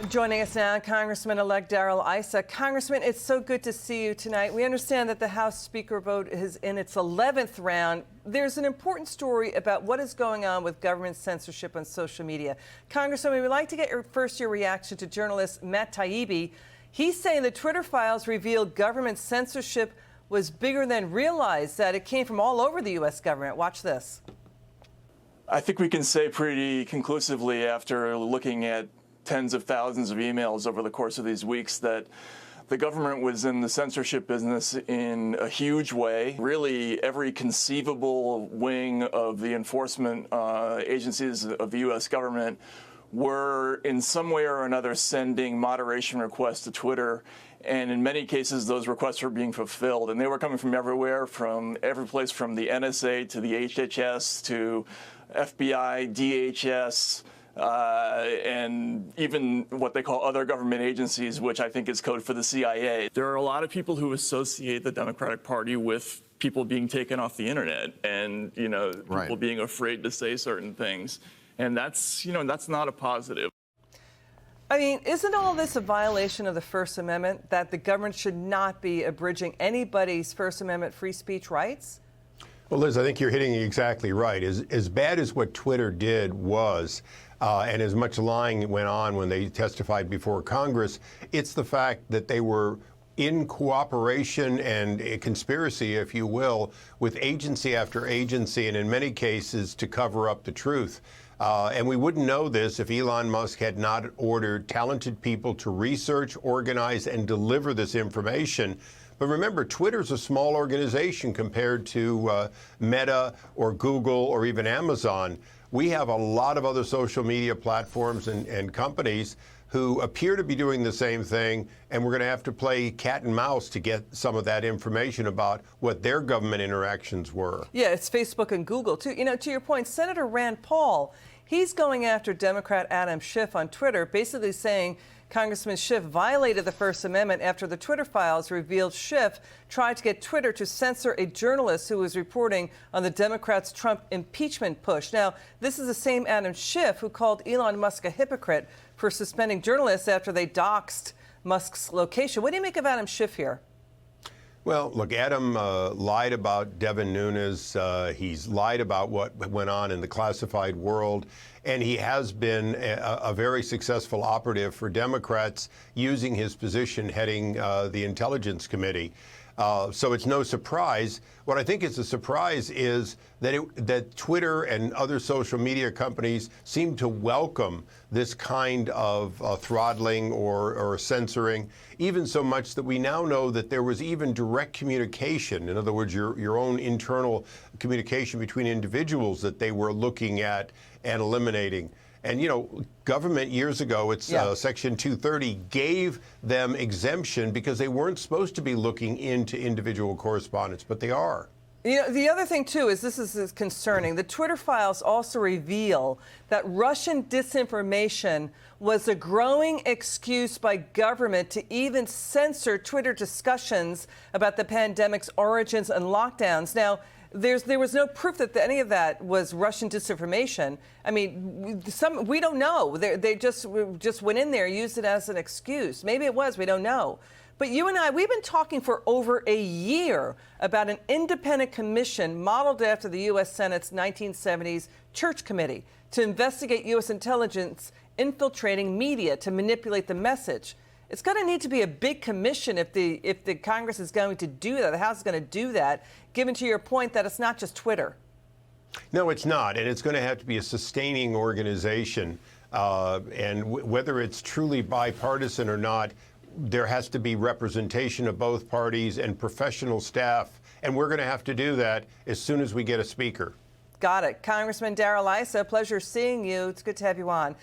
Joining us now, Congressman-elect Darrell Issa. Congressman, it's so good to see you tonight. We understand that the House Speaker vote is in its 11th round. There's an important story about what is going on with government censorship on social media. Congressman, we would like to get your reaction to journalist Matt Taibbi. He's saying the Twitter files revealed government censorship was bigger than realized, that it came from all over the U.S. government. Watch this. I think we can say pretty conclusively after looking at tens of thousands of emails over the course of these weeks that the government was in the censorship business in a huge way. Really, every conceivable wing of the enforcement agencies of the U.S. government were in some way or another sending moderation requests to Twitter. And in many cases, those requests were being fulfilled. And they were coming from everywhere, from every place from the NSA to the HHS to FBI, DHS, and even what they call other government agencies, which I think is code for the CIA. There are a lot of people who associate the Democratic Party with people being taken off the internet and, people being afraid to say certain things. And that's not a positive. I mean, isn't all this a violation of the First Amendment, that the government should not be abridging anybody's First Amendment free speech rights? Well, Liz, I think you're hitting it exactly right. As bad as what Twitter did was, and as much lying went on when they testified before Congress, it's the fact that they were in cooperation and a conspiracy, if you will, with agency after agency, and in many cases to cover up the truth. And we wouldn't know this if Elon Musk had not ordered talented people to research, organize, and deliver this information. But remember, Twitter's a small organization compared to Meta or Google or even Amazon. We have a lot of other social media platforms and companies who appear to be doing the same thing, and we're going to have to play cat and mouse to get some of that information about what their government interactions were. Yeah, it's Facebook and Google, too. To your point, Senator Rand Paul, he's going after Democrat Adam Schiff on Twitter, basically saying Congressman Schiff violated the First Amendment after the Twitter files revealed Schiff tried to get Twitter to censor a journalist who was reporting on the Democrats' Trump impeachment push. Now, this is the same Adam Schiff who called Elon Musk a hypocrite for suspending journalists after they doxed Musk's location. What do you make of Adam Schiff here? Well, look, Adam lied about Devin Nunes. He's lied about what went on in the classified world. And he has been a very successful operative for Democrats using his position heading the Intelligence Committee. So it's no surprise. What I think is a surprise is that Twitter and other social media companies seem to welcome this kind of throttling or censoring, even so much that we now know that there was even direct communication. In other words, your own internal communication between individuals that they were looking at and eliminating. And, government years ago, Section 230 gave them exemption because they weren't supposed to be looking into individual correspondence, but they are. The other thing, too, is this is concerning. The Twitter files also reveal that Russian disinformation was a growing excuse by government to even censor Twitter discussions about the pandemic's origins and lockdowns. Now, there was no proof that any of that was Russian disinformation. I mean, we don't know. They just went in there, used it as an excuse. Maybe it was. We don't know. But you and I, we've been talking for over a year about an independent commission modeled after the U.S. Senate's 1970s Church Committee to investigate U.S. intelligence infiltrating media to manipulate the message. It's going to need to be a big commission if the Congress is going to do that, the House is going to do that, given to your point that it's not just Twitter. No, it's not. And it's going to have to be a sustaining organization. And whether it's truly bipartisan or not, there has to be representation of both parties and professional staff. And we're going to have to do that as soon as we get a speaker. Got it. Congressman Darrell Issa, pleasure seeing you. It's good to have you on.